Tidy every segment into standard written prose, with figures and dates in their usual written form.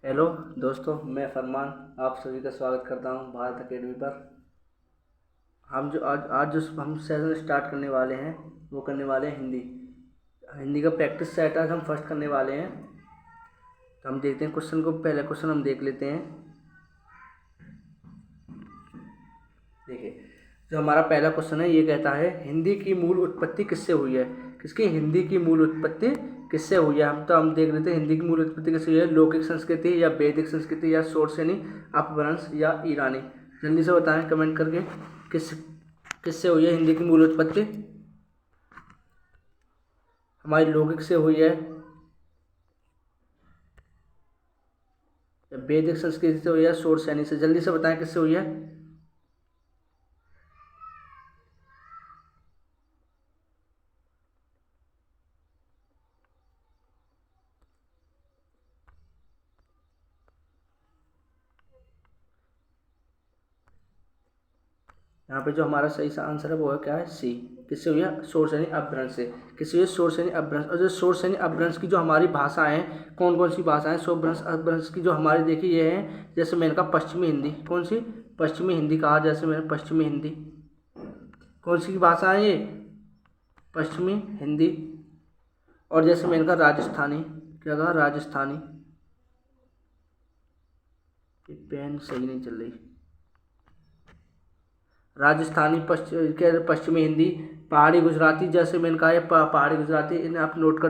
Hello दोस्तों, मैं फरमान आप सभी का स्वागत करता हूं भारत एकेडमी पर। हम जो आज जो हम सेशन स्टार्ट करने वाले हैं वो करने वाले हैं हिंदी। हिंदी का प्रैक्टिस सेट आज हम फर्स्ट करने वाले हैं। तो हम देखते हैं क्वेश्चन को। पहले क्वेश्चन हम देख लेते हैं। देखिए, जो हमारा पहला क्वेश्चन है ये कहता है हिंदी की मूल उत्पत्ति किससे हुई है। किसकी? हिंदी की मूल उत्पत्ति किससे हुई है। हम देख लेते हैं हिंदी की मूल उत्पत्ति किससे हुई है। लौकिक संस्कृति या वैदिक संस्कृति या शोरसेनी अपभ्रंश या ईरानी। जल्दी से बताएं कमेंट करके किससे हुई है हिंदी की मूल उत्पत्ति। हमारी लौकिक से हुई है या वैदिक संस्कृति से हुई है, शोरसेनी से। जल्दी से बताएं किससे हुई है। यहाँ पे जो हमारा सही सा आंसर है वो है क्या है, सी। किससे हुई है? शोरसेनी अपभ्रंश से। किससे हुई है? शोरसेनी अपभ्रंश। और जो शोरसेनी अपभ्रंश की जो हमारी भाषाएं हैं, कौन कौन सी भाषाएं शोरभ्रंश अपभ्रंश की जो हमारी देखी ये है। जैसे मैंने कहा पश्चिमी हिंदी। कौन सी? पश्चिमी हिंदी कहा। जैसे मैंने पश्चिमी हिंदी। कौन सी भाषा है ये? पश्चिमी हिंदी। और जैसे मैंने कहा राजस्थानी। क्या कहा? राजस्थानी। ये पेन सही नहीं चल रही। राजस्थानी पश्चिमी हिंदी। पहाड़ी गुजराती। जैसे मैंने कहा है पहाड़ी गुजराती, इन्हें आप नोट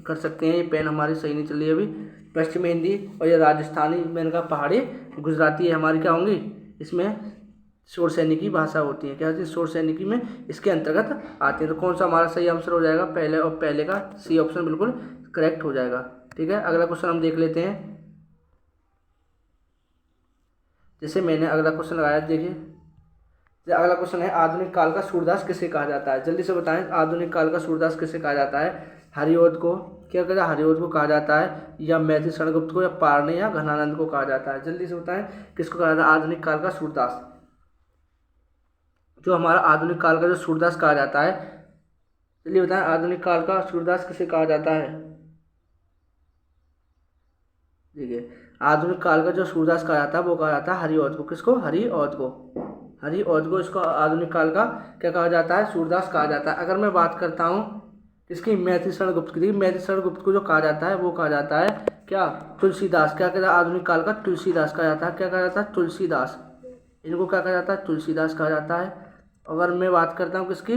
कर सकते हैं। ये पेन हमारी सही नहीं चल रही है अभी। पश्चिमी हिंदी और ये राजस्थानी मैंने कहा पहाड़ी गुजराती है हमारी क्या होंगी। इसमें शोर सैनिकी भाषा होती है। क्या होती है? शोर सैनिकी में इसके अंतर्गत आती है। तो कौन सा हमारा सही आंसर हो जाएगा? पहले और पहले का सी ऑप्शन बिल्कुल करेक्ट हो जाएगा। ठीक है, अगला क्वेश्चन हम देख लेते हैं। जैसे मैंने अगला क्वेश्चन लगाया, देखिए अगला क्वेश्चन है आधुनिक काल का सूरदास किसे कहा जाता है। जल्दी से बताएं आधुनिक काल का सूरदास किसे कहा जाता है। हरिऔध को। क्या कहता है? हरिऔध को कहा जाता है, या मैथिली शरण गुप्त को, या पारणे या घनानंद को कहा जाता है। जल्दी से बताएं किसको कहा जाता है आधुनिक काल का सूरदास। जो हमारा आधुनिक काल का जो सूरदास कहा जाता है, चलिए बताएं आधुनिक काल का सूरदास किसे कहा जाता है। देखिए, आधुनिक काल का जो सूरदास कहा जाता है वो कहा जाता है हरिऔध को। किसको? हरिऔध को। हरिऔध को इसको आधुनिक काल का क्या कहा जाता है? सूरदास कहा जाता है। अगर मैं बात करता हूँ इसकी मैथिली शरण गुप्त की, मैथिली शरण गुप्त को जो कहा जाता है वो कहा जाता है क्या? तुलसीदास। क्या कहता है? आधुनिक काल का तुलसीदास कहा जाता है। क्या कहा जाता है? तुलसीदास। इनको क्या कहा जाता है? तुलसीदास कहा जाता है। अगर मैं बात करता हूँ किसकी,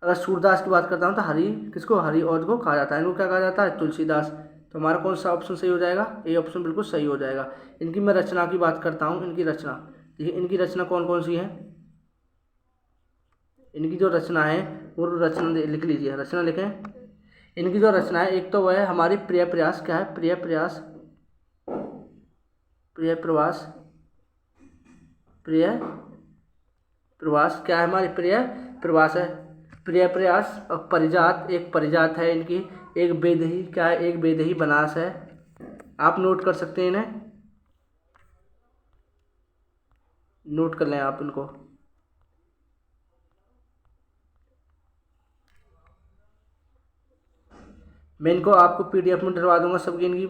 अगर सूरदास की बात करता हूँ तो किसको? हरिऔध को कहा जाता है। इनको क्या कहा जाता है? तुलसीदास। तो हमारा कौन सा ऑप्शन सही हो जाएगा? ए ऑप्शन बिल्कुल सही हो जाएगा। इनकी मैं रचना की बात करता हूँ। इनकी रचना देखिए, इनकी रचना कौन कौन सी है। इनकी जो रचना है वो रचना लिख लीजिए, रचना लिखें। इनकी जो रचना है एक तो वह है हमारी प्रिय प्रयास। क्या है? प्रिय प्रयास। प्रिय प्रवास। प्रिय प्रवास क्या है? हमारी प्रिय प्रवास है। प्रिय प्रयास। और परिजात, एक परिजात है इनकी। एक बेदही। क्या है? एक बेदही बनास है। आप नोट कर सकते हैं, इन्हें नोट कर लें आप इनको। मैं इनको आपको पीडीएफ में डलवा दूंगा सबकी। इनकी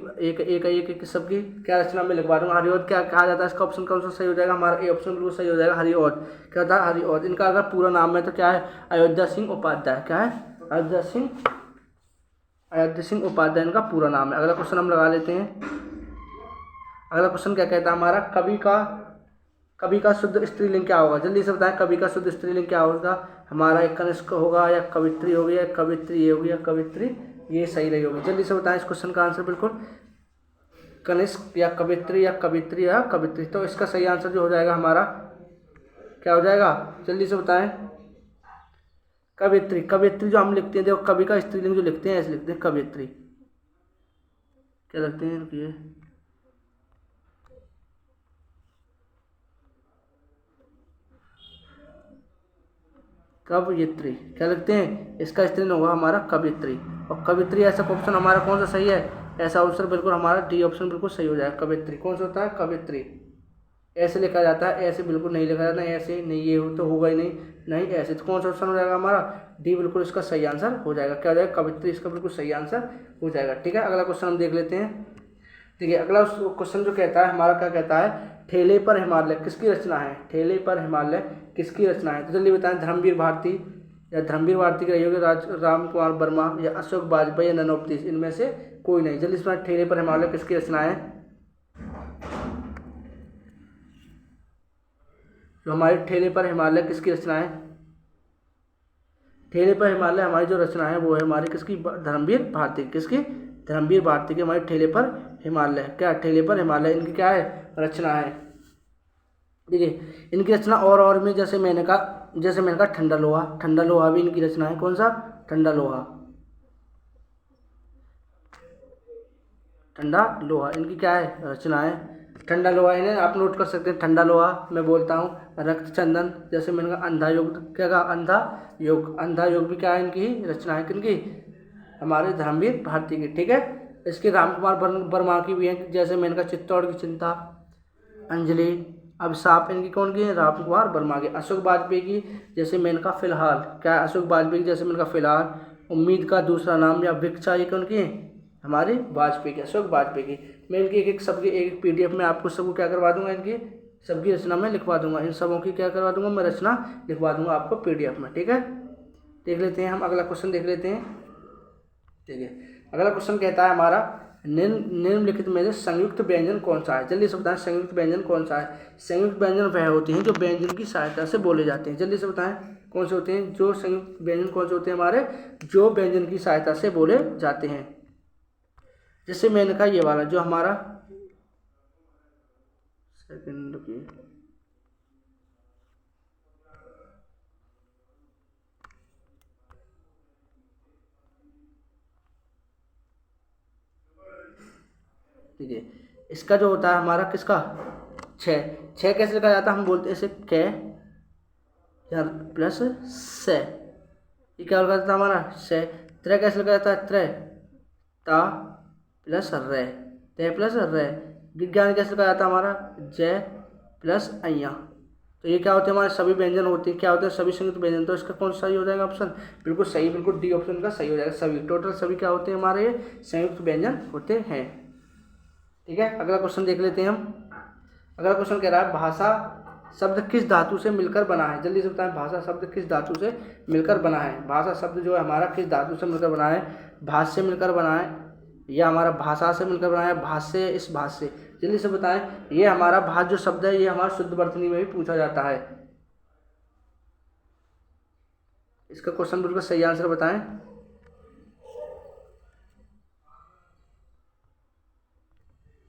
एक सबकी क्या रचना में लिखवा दूंगा। हरिऔध क्या कहा जाता है? इसका ऑप्शन कौन सा सही हो जाएगा? हमारा ए ऑप्शन बिल्कुल सही हो जाएगा। हरिऔध। क्या था? हरिऔध। इनका अगर पूरा नाम है तो क्या है? अयोध्या सिंह उपाध्याय। क्या है? अयोध्या सिंह उपाध्याय इनका पूरा नाम है। अगला क्वेश्चन हम लगा लेते हैं। अगला क्वेश्चन क्या कहता है हमारा, कवि का शुद्ध स्त्रीलिंग क्या होगा। जल्दी से बताएं कवि का शुद्ध स्त्रीलिंग क्या होगा। हमारा एक कनिष्क होगा, या कवित्री होगी, या कवित्री ये होगी, या कवित्री ये सही रही होगी। जल्दी से बताएं इस क्वेश्चन का आंसर बिल्कुल। कनिष्क या कवित्री या कवित्री या कवित्री। तो इसका सही आंसर जो हो जाएगा हमारा क्या हो जाएगा? जल्दी से बताएं। कवित्री। कवित्री जो हम लिखते हैं, देखो कवि का स्त्रीलिंग जो लिखते हैं ऐसे लिखते हैं कवित्री। क्या लिखते हैं? रुकिए, कवयित्री। क्या लिखते हैं? इसका स्त्रीलिंग होगा हमारा कवित्री। और कवित्री ऐसा ऑप्शन हमारा कौन सा सही है? ऐसा ऑप्शन बिल्कुल हमारा डी ऑप्शन बिल्कुल सही हो जाएगा। कवित्री कौन सा होता है? कवित्री। ऐसे लिखा जाता है, ऐसे बिल्कुल नहीं लिखा जाता है। ऐसे नहीं, ये तो होगा ही नहीं। नहीं ऐसे, तो कौन सा ऑप्शन हो जाएगा हमारा? डी बिल्कुल इसका सही आंसर हो जाएगा। क्या हो जाएगा? कवित्री इसका बिल्कुल सही आंसर हो जाएगा। ठीक है, अगला क्वेश्चन हम देख लेते हैं। देखिए अगला क्वेश्चन जो कहता है हमारा, क्या कहता है, ठेले पर हिमालय किसकी रचना है, ठेले पर हिमालय किसकी रचना है। तो जल्दी बताएं, धर्मवीर भारती या धर्मवीर भारती के रही होगी, राम कुमार वर्मा या अशोक वाजपेयी या नन ऑफ दिस, इनमें से कोई नहीं। जल्दी से ठेले पर हिमालय किसकी रचना है। जो हमारे ठेले पर हिमालय किसकी रचना है, ठेले पर हिमालय हमारी जो रचना है वो है हमारी किसकी, धर्मवीर भारती, किसकी, धर्मवीर भारती के हमारे ठेले पर हिमालय, क्या ठेले पर हिमालय इनकी क्या है, रचना है। देखिए इनकी रचना और में जैसे मैंने कहा ठंडा लोहा, ठंडा लोहा भी इनकी रचना है। कौन सा, ठंडा लोहा, ठंडा लोहा इनकी क्या है, रचना है। ठंडा लोहा इन्हें आप नोट कर सकते हैं, ठंडा लोहा मैं बोलता हूँ, रक्त चंदन, जैसे मैंने कहा अंधा योग, क्या कहा, अंधा योग, अंधा योग भी क्या है, इनकी रचना है, किनकी, हमारे धर्मवीर भारती की। ठीक है, इसके राम कुमार वर्मा की भी है, जैसे मैंने कहा चित्तौड़ की चिंता, अंजलि, अभिशाप, इनकी कौन की है, राम कुमार वर्मा की। अशोक वाजपेयी की जैसे मैंने कहा फिलहाल, क्या है, अशोक वाजपेयी की जैसे मैंने कहा फिलहाल, उम्मीद का दूसरा नाम या भिक्षा, ये कौन की है, हमारे वाजपेयी की, अशोक वाजपेयी की। मैं इनकी एक सबकी एक पीडीएफ में आपको सबको क्या करवा दूंगा, इनकी सबकी रचना में लिखवा दूंगा, इन सबों की क्या करवा दूंगा, मैं रचना लिखवा दूंगा आपको पीडीएफ में। ठीक है, देख लेते हैं हम अगला क्वेश्चन, देख लेते हैं। ठीक है, अगला क्वेश्चन कहता है हमारा, निम्नलिखित में से संयुक्त व्यंजन कौन सा है। जल्दी से बताएं, संयुक्त व्यंजन कौन सा है। संयुक्त व्यंजन वह होते हैं जो व्यंजन की सहायता से बोले जाते हैं। जल्दी से बताएं कौन से होते हैं, जो संयुक्त व्यंजन कौन से होते हैं हमारे, जो व्यंजन की सहायता से बोले जाते हैं। जैसे मैंने कहा ये वाला जो हमारा, सेकंड रुकिए, ठीक है, इसका जो होता है हमारा किसका, छः, छः कैसे लिखा जाता है, हम बोलते हैं इसे कै या प्लस से, ये क्या लिखा जाता है हमारा, से। त्रय कैसे लिखा जाता है, त्रय, ता प्लस रे, ते प्लस रे। विज्ञान कैसे लिखा जाता है हमारा, जय प्लस अय्या। तो ये क्या होते हैं, हमारे सभी व्यंजन होते हैं, क्या होते हैं, सभी संयुक्त व्यंजन। तो इसका कौन सा सही हो जाएगा ऑप्शन, बिल्कुल सही, बिल्कुल डी ऑप्शन का सही हो जाएगा। सभी टोटल सभी क्या होते हैं हमारे, ये संयुक्त व्यंजन होते हैं। ठीक है, अगला क्वेश्चन देख लेते हैं हम। अगला क्वेश्चन कह रहा है, भाषा शब्द किस धातु से मिलकर बना है। जल्दी से बताएं, भाषा शब्द किस धातु से मिलकर बना है। भाषा शब्द जो है हमारा किस धातु से मिलकर बना है, भाष से मिलकर बना है, या हमारा भाषा से मिलकर बना है, भाष्य, इस भाष से। जल्दी से बताएं, ये हमारा भाष जो शब्द है ये हमारा शुद्ध वर्तनी में भी पूछा जाता है। इसका क्वेश्चन बिल्कुल सही आंसर बताएं।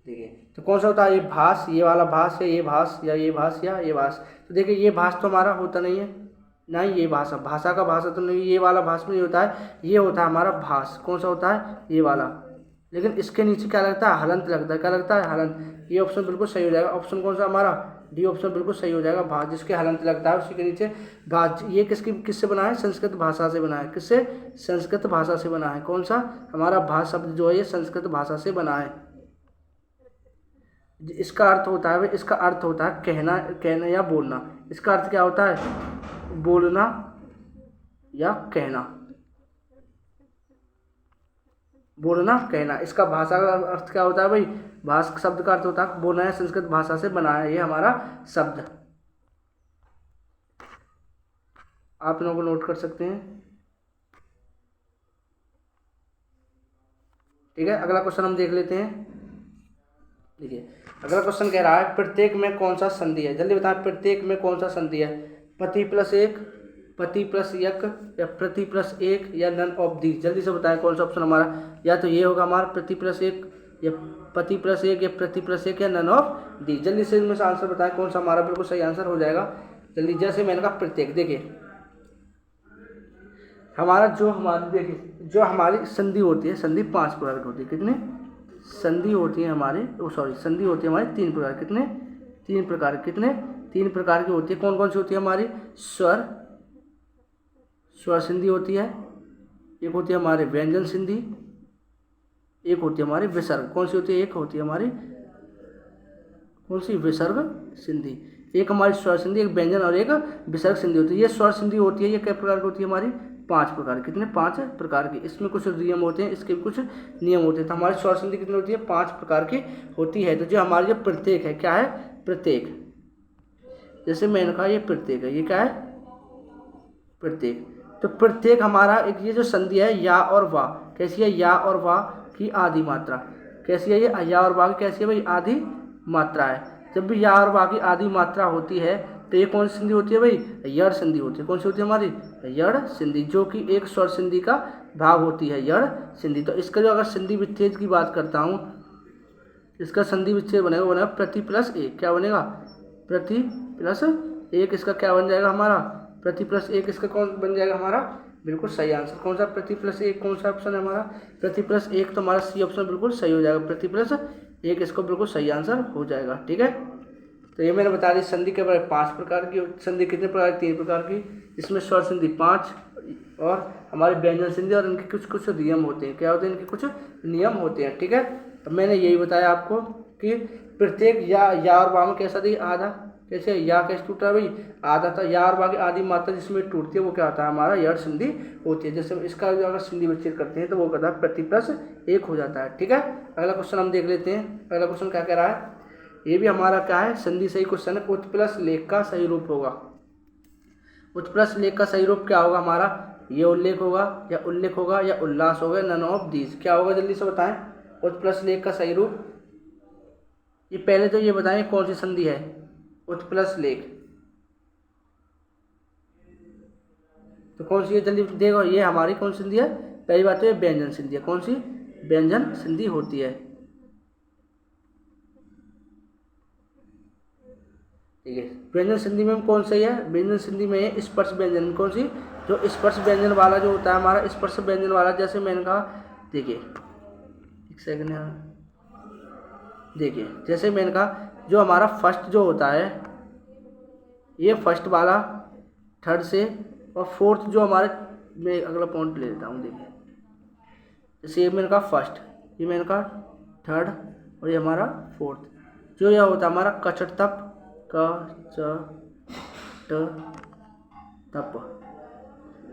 देखिए तो कौन सा होता है, ये भाष, ये वाला भाष है, ये भाष, या ये भाष, या ये भाष। तो देखिए ये भाष तो हमारा होता नहीं है, ना ही ये भाषा, भाषा का भाषा तो नहीं, ये वाला भाष में नहीं होता है, ये होता है हमारा भाष। कौन सा होता है, ये वाला। लेकिन इसके नीचे क्या लगता है, हलंत लगता है, क्या लगता है, हलंत। ये ऑप्शन बिल्कुल सही हो जाएगा। ऑप्शन कौन सा हमारा, डी ऑप्शन बिल्कुल सही हो जाएगा। भाष जिसके हलंत लगता है उसी के नीचे भाष। ये किससे बना है, संस्कृत भाषा से बना है। किससे, संस्कृत भाषा से बना है। कौन सा, हमारा भाष शब्द जो है ये संस्कृत भाषा से बना है। इसका अर्थ होता है, इसका अर्थ होता है कहना, कहना या बोलना। इसका अर्थ क्या होता है, बोलना या कहना, बोलना कहना। इसका भाषा का अर्थ क्या होता है भाई, भाषा शब्द का अर्थ होता है बोलना है, संस्कृत भाषा से बना है ये हमारा शब्द। आप लोगों को नोट कर सकते हैं। ठीक है, अगला क्वेश्चन हम देख लेते हैं। देखिए अगला क्वेश्चन कह रहा है, प्रत्येक में कौन सा संधि है। जल्दी बताएं, प्रत्येक में कौन सा संधि है। पति प्लस एक, पति प्लस यक, या प्रति प्लस एक, या नन ऑफ दी। जल्दी से बताएं कौन सा ऑप्शन हमारा, या तो ये होगा हमारा प्रति प्लस एक, या पति प्लस एक, या प्रति प्लस एक, या नन ऑफ दी। जल्दी से इनमें से आंसर बताएं कौन सा हमारा बिल्कुल सही आंसर हो जाएगा। जल्दी, जैसे मैंने कहा प्रत्येक, देखिए हमारा जो हमारी, देखिए जो हमारी संधि होती है, संधि 5 प्रकार की होती है। कितने संधि होती है हमारे, संधि होती है हमारी 3 प्रकार। कितने, 3 प्रकार। कितने, 3 प्रकार की होती है। कौन कौन सी होती है हमारी, स्वर, स्वर संधि होती है, एक होती है हमारे व्यंजन संधि, एक होती है हमारी विसर्ग। कौन सी होती है, एक होती है हमारी कौन सी, विसर्ग संधि। एक हमारी स्वर संधि, एक व्यंजन और एक विसर्ग संधि होती है। ये स्वर संधि होती है, ये किस प्रकार की होती है हमारी, 5 प्रकार, कितने 5 प्रकार की। इसमें कुछ नियम होते हैं, इसके भी कुछ नियम होते हैं। तो हमारी स्वर संधि कितनी होती है, 5 प्रकार की होती है। तो जो हमारी जो प्रत्येक है, क्या है, प्रत्येक, जैसे मैंने कहा ये प्रत्येक है, ये क्या है, प्रत्येक। तो प्रत्येक हमारा एक ये जो संधि है या और वाह, कैसी है, या और वाह की आधी मात्रा, कैसी है ये, या और वाह की कैसी है भाई, आधी मात्रा है। जब भी या और वाह की आधी मात्रा होती है तो ये कौन सी संधि होती है भाई, यड़ संधि होती है। कौन सी होती है हमारी, यड़ संधि, जो कि एक स्वर संधि का भाग होती है, यड़ संधि। तो इसका जो अगर संधि विच्छेद की बात करता हूँ, इसका संधि विच्छेद बनेगा, बनेगा प्रति प्लस एक, क्या बनेगा, प्रति प्लस एक। इसका क्या बन जाएगा हमारा, प्रति प्लस एक। इसका कौन बन जाएगा हमारा, बिल्कुल सही आंसर। कौन सा, प्रति प्लस एक, कौन सा ऑप्शन है हमारा, प्रति प्लस एक। तो हमारा सी ऑप्शन बिल्कुल सही हो जाएगा, प्रति प्लस एक, इसको बिल्कुल सही आंसर हो जाएगा। ठीक है, तो ये मैंने बता दी संधि के बारे में 5 प्रकार की संधि, कितने प्रकार की, 3 प्रकार की, जिसमें स्वर संधि 5 और हमारे व्यंजन संधि, और इनके कुछ कुछ नियम होते हैं। क्या होते हैं, इनके कुछ नियम होते हैं। ठीक है, तो मैंने यही बताया आपको कि प्रत्येक या और वाह में कैसा दी, आधा, कैसे, या कैसे टूटा भाई, आधा था। या और वाह की आधी मात्रा जिसमें टूटती है वो क्या होता है, हमारा यड़ संधि होती है। जैसे इसका अगर संधि विच्छेद करते हैं तो वो कहता है प्रति प्लस एक हो जाता है। ठीक है, अगला क्वेश्चन हम देख लेते हैं। अगला क्वेश्चन क्या कह रहा है, ये भी हमारा क्या है, संधि सही क्वेश्चन है। उत प्लस लेख का सही रूप होगा, उत प्लस लेख का सही रूप क्या होगा हमारा, ये उल्लेख होगा या उल्लेख होगा या उल्लास होगा, नन ऑफ दीज। क्या होगा जल्दी से बताएं, उत प्लस लेख का सही रूप। ये पहले तो ये बताएं कौन सी संधि है, उत प्लस लेख, तो कौन सी है, जल्दी देखो, ये हमारी कौन सी संधि है, पहली बात तो ये व्यंजन संधि है। कौन सी, व्यंजन संधि होती है। ठीक है, व्यंजन संधि में कौन सी है, व्यंजन संधि में स्पर्श व्यंजन, कौन सी, जो स्पर्श व्यंजन वाला जो होता है हमारा, स्पर्श व्यंजन वाला, जैसे मैंने कहा, देखिए एक सेकंड यहाँ, देखिए जैसे मैंने कहा, जो हमारा फर्स्ट जो होता है, ये फर्स्ट वाला, थर्ड से, और फोर्थ जो हमारे, मैं अगला पॉइंट ले लेता हूँ। देखिए जैसे ये मैंने कहा फर्स्ट, ये मैंने कहा थर्ड, और ये हमारा फोर्थ, जो यह होता है हमारा कचट तप, क च ट तप।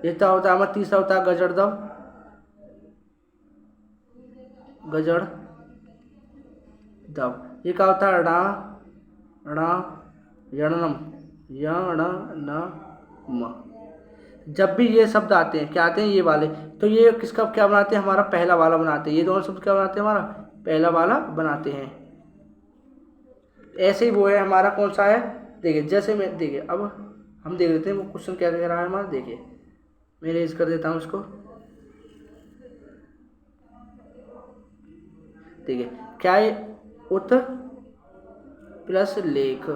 ये क्या होता है हमारा, तीसरा होता है गजड़ दव, गजड़ दव। ये क्या होता है, णा णा यणनम, यणनम। जब भी ये शब्द आते हैं, क्या आते हैं, ये वाले, तो ये किसका क्या बनाते हैं, हमारा पहला वाला बनाते हैं। ये दोनों शब्द क्या बनाते हैं, हमारा पहला वाला बनाते हैं। ऐसे ही वो है हमारा, कौन सा है, देखिए जैसे मैं, देखिए अब हम देख लेते हैं वो क्वेश्चन क्या कह रहा है हमारा। देखिए मैं रेज कर देता हूँ इसको। देखिए क्या है, उत प्लस लेख,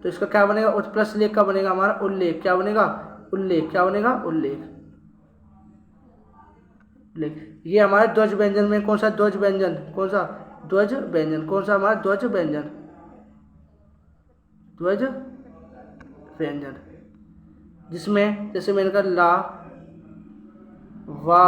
तो इसका क्या बनेगा, उत प्लस लेख का बनेगा हमारा उल्लेख। क्या बनेगा, उल्लेख। क्या बनेगा, उल्लेख। ये हमारे ध्वज व्यंजन में कौन सा, ध्वज व्यंजन, कौन सा, ध्वज व्यंजन, कौन सा हमारा ध्वज व्यंजन, ध्वज व्यंजन, जिसमें जैसे मैंने कहा ला, वा,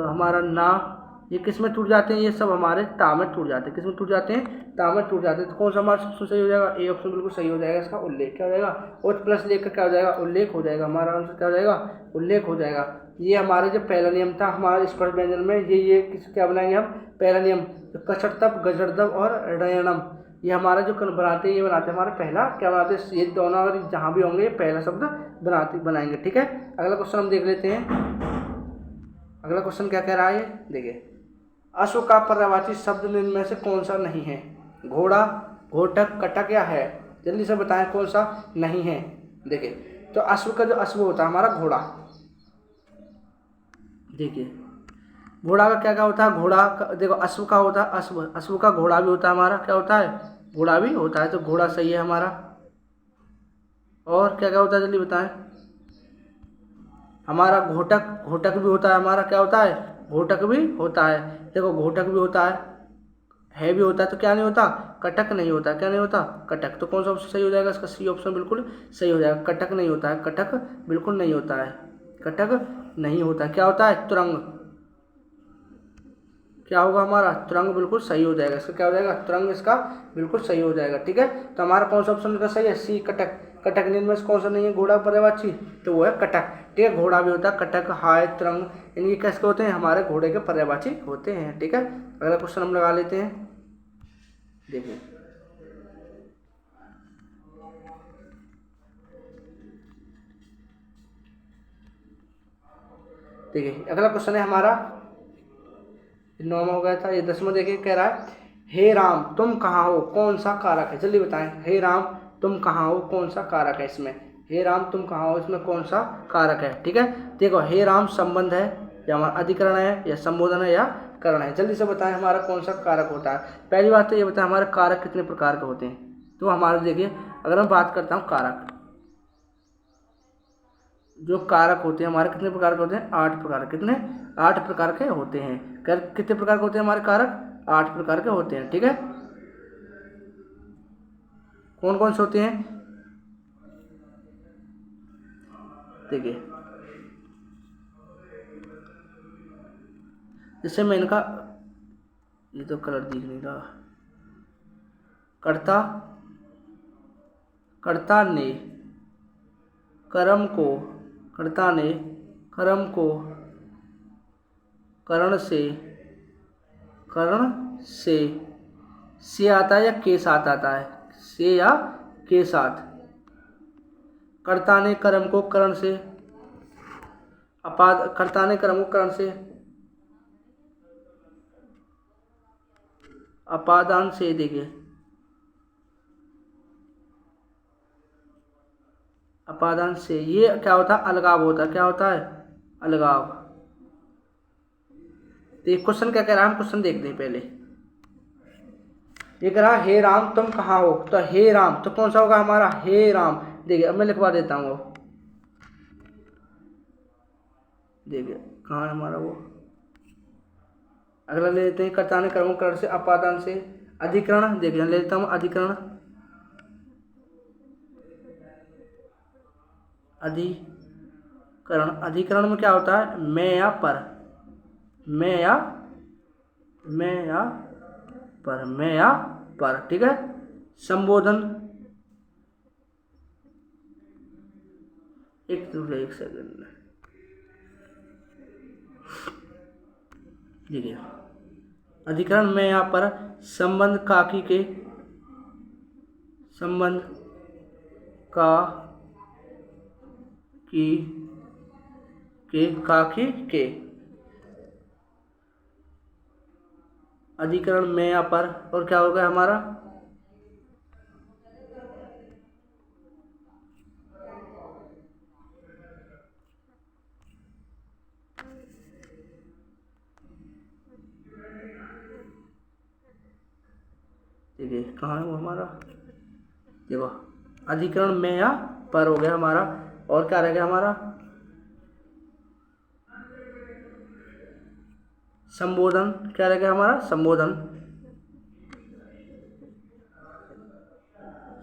हमारा ना, ये किस में टूट जाते हैं, ये सब हमारे ता में टूट जाते हैं। किस में टूट जाते हैं, ता में टूट जाते हैं। तो कौन सा हमारा सबसे सही हो जाएगा, ए ऑप्शन बिल्कुल सही हो जाएगा। इसका उल्लेख क्या हो जाएगा, उत प्लस लेख का क्या हो जाएगा, उल्लेख हो जाएगा। हमारा आंसर क्या हो जाएगा, उल्लेख हो जाएगा। ये हमारे जो पहला नियम था हमारे स्पर्श व्यंजन में, ये किस क्या बनाएंगे हम, पहला नियम, तो कचड़तप, गजड़दब और रयणम, ये हमारा जो बनाते हैं, ये बनाते हैं हमारा पहला, क्या बनाते हैं, ये दोनों अगर जहाँ भी होंगे ये पहला शब्द बनाएंगे। ठीक है, अगला क्वेश्चन हम देख लेते हैं। अगला क्वेश्चन क्या कह रहा है, देखिए अश्व का पर्यायवाची शब्द इनमें से कौन सा नहीं है, घोड़ा, घोटक, कटक या है, जल्दी से बताएं कौन सा नहीं है। देखिए तो अश्व का जो अश्व होता है हमारा घोड़ा, देखिए घोड़ा का क्या क्या होता है, घोड़ा का देखो अश्व का होता है अश्व, अश्व का घोड़ा भी होता है हमारा, क्या होता है, घोड़ा भी होता है। तो घोड़ा सही है हमारा। और क्या क्या होता है जल्दी बताएं, हमारा घोटक, घोटक भी होता है हमारा, क्या होता है, घोटक भी होता है। देखो घोटक भी होता है भी होता है, तो क्या नहीं होता, कटक नहीं होता। क्या नहीं होता, कटक। तो कौन सा ऑप्शन सही हो जाएगा, इसका सी ऑप्शन बिल्कुल सही हो जाएगा। कटक नहीं होता है, कटक बिल्कुल नहीं होता है, कटक नहीं होता है। क्या होता है, तुरंग। क्या होगा हमारा, तुरंग बिल्कुल सही हो जाएगा। इसका क्या हो जाएगा, तुरंग इसका बिल्कुल सही हो जाएगा। ठीक है, तो हमारा कौन सा ऑप्शन का सही है, सी कटक। कटकनी में से कौन सा नहीं है घोड़ा पर्यायवाची, तो वो है कटक। ठीक है, घोड़ा भी होता है कटक, हाय, तरंग, इनके कैसे होते हैं, हमारे घोड़े के पर्यायवाची होते हैं। ठीक है, अगला क्वेश्चन हम लगा लेते हैं। देखिए देखिए अगला क्वेश्चन है हमारा, 9वां हो गया था, ये 10वां। देखिए कह रहा है हे राम तुम कहाँ हो, कौन सा कारक है, जल्दी बताएं। हे राम तुम कहाँ हो, कौन सा कारक है इसमें, हे राम तुम कहाँ हो, इसमें कौन सा कारक है। ठीक है, देखो हे राम संबंध है या हमारा अधिकरण है या संबोधन है या करण है, जल्दी से बताएं हमारा कौन सा कारक होता है। पहली बात तो ये बताएं हमारे कारक कितने प्रकार के होते हैं। तो हमारे देखिए अगर मैं बात करता हूँ कारक, जो कारक होते हैं हमारे कितने प्रकार के होते हैं, 8 प्रकार। कितने, 8 प्रकार के होते हैं। कितने प्रकार के होते हैं हमारे कारक, 8 प्रकार के होते हैं। ठीक है, कौन कौन से होते हैं, देखिए जैसे मैं इनका, ये तो कलर दिख नहीं रहा, कर्ता, कर्ता ने कर्म को, कर्ता ने कर्म को करण से आता है या के साथ आता है, से या के साथ। कर्ता ने कर्म को करण से, कर्ता ने कर्म को करण से, अपादान से, देखिए अपादान से, ये क्या होता है, अलगाव होता है। क्या होता है, अलगाव। तो ये क्वेश्चन क्या कह रहा है, हम क्वेश्चन देखते हैं पहले। ये कह रहा हे राम तुम कहाँ हो, तो हे राम तो कौन सा होगा हमारा, हे राम। देखिए अब मैं लिखवा देता हूँ, देखिए कहाँ है हमारा वो। अगला ले लेते हैं, कर्ता ने कर्म करण से, अपादान से, अधिकरण। देखिए ले लेता हूँ अधिकरण, अधिकरण। अधिकरण में क्या होता है, मैं या पर, मैं या पर। ठीक है, संबोधन, एक सेकंड, देखिए अधिकरण में यहाँ पर संबंध काकी के, संबंध का की के, काकी के, अधिकरण में यहाँ पर, और क्या होगा हमारा, देखिए कहाँ है वो हमारा, देखो अधिकरण में या पर हो गया हमारा, और क्या रह गया हमारा, संबोधन। क्या रह गया हमारा, संबोधन।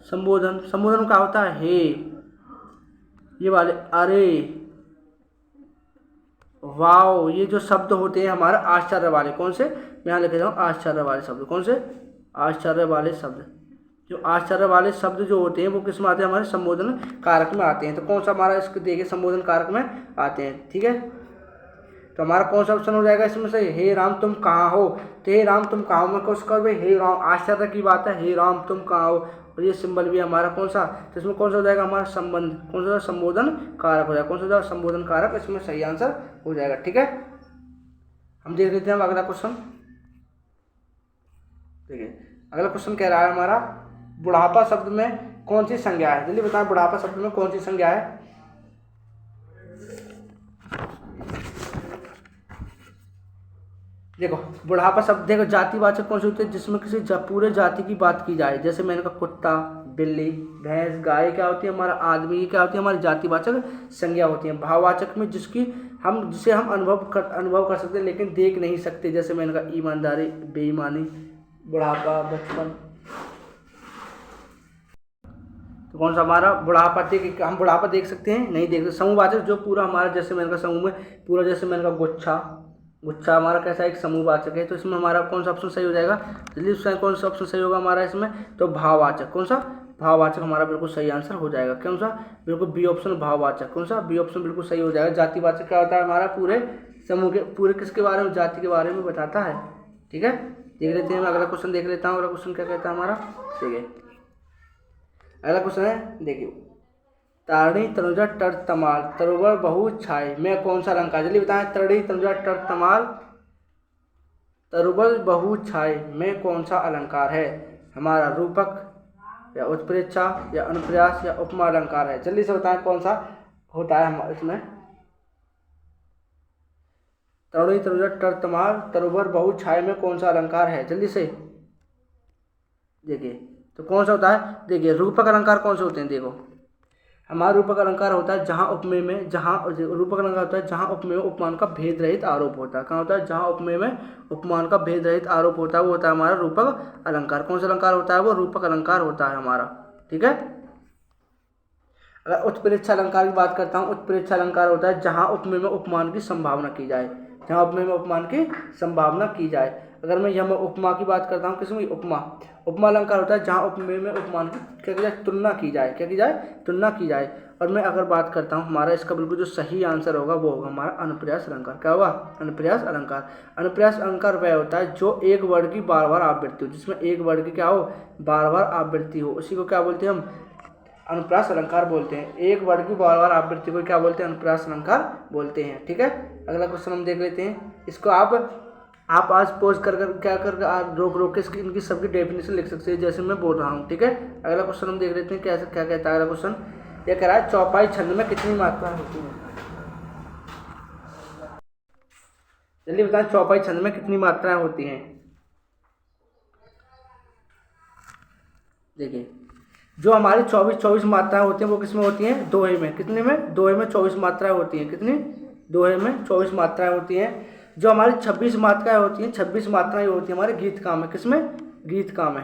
संबोधन, संबोधन क्या होता है, हे, ये वाले, अरे, वाओ, ये जो शब्द होते हैं हमारे आश्चर्य वाले, कौन से, मैं यहाँ लिख रहा हूँ आश्चर्य वाले शब्द। कौन से, आश्चर्य वाले शब्द। जो आश्चर्य वाले शब्द जो होते हैं वो किस में आते हैं, हमारे संबोधन कारक में आते हैं। तो कौन सा हमारा, इसको देखिए संबोधन कारक में आते हैं। ठीक है, तो हमारा कौन सा ऑप्शन हो जाएगा इसमें से, हे राम तुम कहाँ हो। तो हे राम तुम कहाँ हो में कुछ कर भाई, हे राम आश्चर्य की बात है, हे राम तुम कहाँ हो, और ये सिंबल भी हमारा कौन सा, तो इसमें कौन सा हो जाएगा हमारा संबंध, कौन सा संबोधन कारक हो जाएगा, कौन सा हो जाएगा संबोधन कारक, इसमें सही आंसर हो जाएगा। ठीक है, हम देख लेते हैं अगला क्वेश्चन। देखिए अगला क्वेश्चन कह रहा है हमारा, बुढ़ापा शब्द में कौन सी संज्ञा है, जल्दी बताएं बुढ़ापा शब्द में कौन सी संज्ञा है। देखो बुढ़ापा शब्द, देखो जातिवाचक कौन से होते हैं, जिसमें किसी पूरे जाति की बात की जाए। जैसे मैंने कहा कुत्ता, बिल्ली, भैंस, गाय, क्या होती है हमारा आदमी, क्या होती है हमारी जातिवाचक संज्ञा होती है। भाववाचक में जिसे हम अनुभव कर सकते हैं लेकिन देख नहीं सकते। जैसे मैंने कहा ईमानदारी, बेईमानी, बुढ़ापा, बचपन। तो कौन सा हमारा बुढ़ापा, हम बुढ़ापा देख सकते हैं, नहीं देख सकते। समूहवाचक जो पूरा हमारा, जैसे मैंने कहा समूह में पूरा, जैसे मैंने कहा गुच्छा हमारा कैसा एक समूहवाचक है। तो इसमें हमारा कौन सा ऑप्शन सही हो जाएगा, जल्दी कौन सा ऑप्शन सही होगा हमारा इसमें, तो भाववाचक। कौन सा, भाववाचक हमारा बिल्कुल सही आंसर हो जाएगा। कौन सा? बिल्कुल बी ऑप्शन भाववाचक। कौन सा? बी ऑप्शन बिल्कुल सही हो जाएगा। जातिवाचक क्या होता है? हमारा पूरे समूह के, पूरे किसके बारे में? जाति के बारे में बताता है। ठीक है, देख लेते हैं। मैं अगला क्वेश्चन देख लेता हूँ। अगला क्वेश्चन क्या कहता है हमारा? देखिए अगला क्वेश्चन है, देखिए तारणी तनुजा टर तमाल तरोवर बहु छाय में कौन सा अलंकार? जल्दी बताएं। तारणी तनुजा टर तमाल तरुबल बहु छाय में कौन सा अलंकार है? हमारा रूपक या उत्प्रेक्षा या अनुप्रास या उपमा अलंकार है। जल्दी से बताएं कौन सा होता है इसमें। तरुणी तनुजा टर तमाल तरुबर बहु छाय में कौन सा अलंकार है? जल्दी से देखिए, तो कौन सा होता है? देखिए रूपक अलंकार कौन से होते हैं? देखो हमारा रूपक अलंकार होता है जहाँ उपमेय में, जहाँ रूपक अलंकार होता है जहाँ उपमेय में उपमान का भेद रहित आरोप होता है। कहाँ होता है? जहाँ उपमेय में उपमान का भेद रहित आरोप होता है, वो होता है हमारा रूपक अलंकार। कौन सा अलंकार होता है? वो रूपक अलंकार होता है हमारा। ठीक है, अगर उत्प्रेक्षा अलंकार की बात करता हूँ, उत्प्रेक्षा अलंकार होता है जहाँ उपमेय में उपमान की संभावना की जाए, जहाँ उपमेय में उपमान की संभावना की जाए। अगर मैं यहाँ उपमा की बात करता हूँ, किसमें? उपमा। उपमा अलंकार होता है जहाँ उपमेय में उपमान की क्या की जाए? तुलना की जाए। क्या की जाए? तुलना की जाए। और मैं अगर बात करता हूँ, हमारा इसका बिल्कुल जो सही आंसर होगा वो होगा हमारा अनुप्रास अलंकार। क्या होगा? अनुप्रास अलंकार। अनुप्रास अलंकार वह होता है जो एक वर्ड की बार बार आवृत्ति हो, जिसमें एक वर्ड की क्या हो? बार बार आवृत्ति हो, उसी को क्या बोलते हैं? हम अनुप्रास अलंकार बोलते हैं। एक वर्ड की बार बार आवृत्ति को क्या बोलते हैं? अनुप्रास अलंकार बोलते हैं। ठीक है, अगला क्वेश्चन हम देख लेते हैं। इसको आप आज पोज कर क्या कर आप रोक के इसकी इनकी सबकी डेफिनेशन लिख सकते हैं, जैसे मैं बोल रहा हूँ। ठीक है, अगला क्वेश्चन हम देख लेते हैं क्या कहता है अगला क्वेश्चन। ये कह रहा है चौपाई छंद में कितनी मात्रा होती है? जल्दी बताएं, चौपाई छंद में कितनी मात्राएं होती हैं? देखिए जो हमारी 24 मात्राएं होती हैं वो किसमें होती हैं? दोहे में। कितने में? दोहे में 24 मात्राएं होती हैं। कितनी? दोहे में 24 मात्राएं होती हैं। जो हमारी 26 मात्राएं होती हैं, 26 मात्राएं होती हैं हमारे गीत काम में। किसमें? गीत काम में।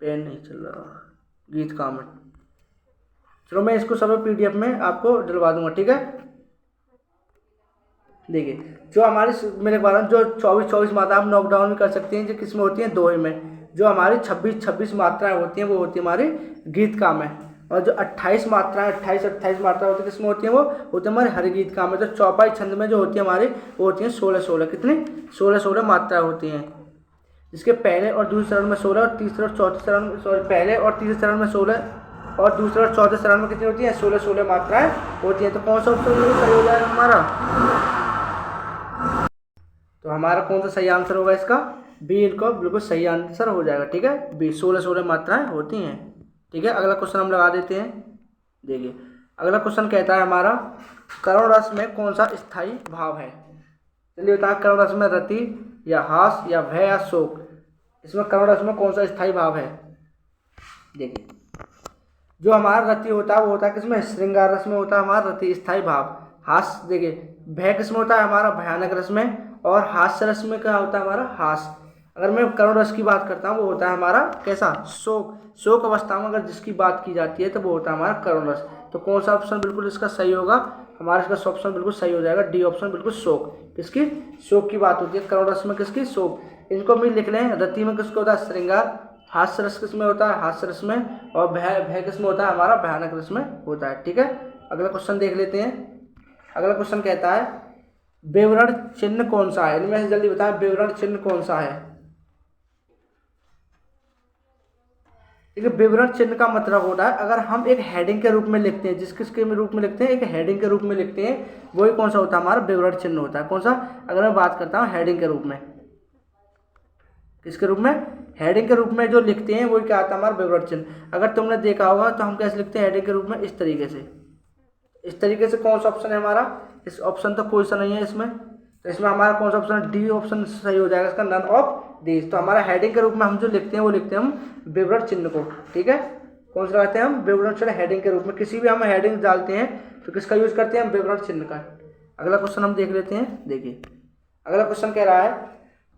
पेन नहीं चल रहा, गीत काम में। चलो मैं इसको सब PDF में आपको डलवा दूंगा। ठीक है, देखिए जो हमारी मेरे बारे में जो 24 मात्रा आप नॉकडाउन में कर सकते हैं, जो किसमें होती हैं? दोहे में। जो हमारी 26 मात्राएं होती हैं वो होती है हमारी गीत काम में। और जो 28 मात्राएं 28 मात्राएं होती है किसमें होती हैं? वो होती है हमारे हरिगीत काम में। तो चौपाई छंद में जो होती है हमारी वो होती हैं 16 कितनी? 16 मात्राएं होती हैं, जिसके पहले और दूसरे चरण में 16 और तीसरे और चौथे चरण में पहले और तीसरे चरण में 16 और दूसरे और चौथे चरण में कितनी होती है? 16 मात्राएं होती हैं। तो कौन सा उत्तर सही हो जाएगा हमारा? तो हमारा कौन सा सही आंसर होगा इसका? बी इनका बिल्कुल सही आंसर हो जाएगा। ठीक है, बी 16 मात्राएं होती हैं। ठीक है, अगला क्वेश्चन हम लगा देते हैं। देखिए अगला क्वेश्चन कहता है हमारा करुण रस में कौन सा स्थायी भाव है? चलिए बताएं, करुण रस में रति या हास या भय या शोक, इसमें करुण रस में कौन सा स्थायी भाव है? देखिए जो हमारा रति होता है वो होता है किसमें? श्रृंगार रस में होता है हमारा रति स्थायी भाव। हास देखिए भय किसमें होता है? हमारा भयानक रस में। और हास्य रस में क्या होता है? हमारा हास। अगर मैं करुण रस की बात करता हूँ वो होता है हमारा कैसा? शोक अवस्था में अगर जिसकी बात की जाती है तो वो होता है हमारा करुण रस। तो कौन सा ऑप्शन बिल्कुल इसका सही होगा? हमारा इसका ऑप्शन बिल्कुल सही हो जाएगा, डी ऑप्शन बिल्कुल शोक। किसकी? शोक की बात होती है करुण रस में। किसकी? शोक। इनको भी लिख लें। रति में किसको होता है? श्रृंगार। हास्य रस किसमें होता है? हास्य रस में। और भय किसमें होता है? हमारा भयानक रस में होता है। ठीक है, अगला क्वेश्चन देख लेते हैं। अगला क्वेश्चन कहता है विवरण चिन्ह कौन सा है? इनमें से जल्दी बताएं विवरण चिन्ह कौन सा है? देखिए विवरण चिन्ह का मतलब होता है अगर हम एक हेडिंग के रूप में लिखते हैं, किसके रूप में लिखते हैं? एक हेडिंग के रूप में लिखते हैं, वही कौन सा होता है? हमारा विवरण चिन्ह होता है। कौन सा? अगर मैं बात करता हूँ हेडिंग के रूप में, किसके रूप में? हेडिंग के रूप में जो लिखते हैं वही क्या आता है? हमारा विवरण चिन्ह। अगर तुमने देखा होगा तो हम कैसे लिखते हैं हेडिंग के रूप में? इस तरीके से। इस तरीके से कौन सा ऑप्शन है हमारा? इस ऑप्शन तो कोई सा नहीं है इसमें। तो इसमें हमारा कौन सा ऑप्शन है? डी ऑप्शन सही हो जाएगा इसका, नन ऑफ दीज। तो हमारा हेडिंग के रूप में हम जो लिखते हैं वो लिखते हैं हम विवरण चिन्ह को। ठीक है, कौन सा लगाते हैं हम? विवरण चिन्ह हेडिंग के रूप में। किसी भी हम हेडिंग डालते हैं तो किसका यूज करते हैं? हम विवरण चिन्ह का। अगला क्वेश्चन हम देख लेते हैं। देखिए अगला क्वेश्चन कह रहा है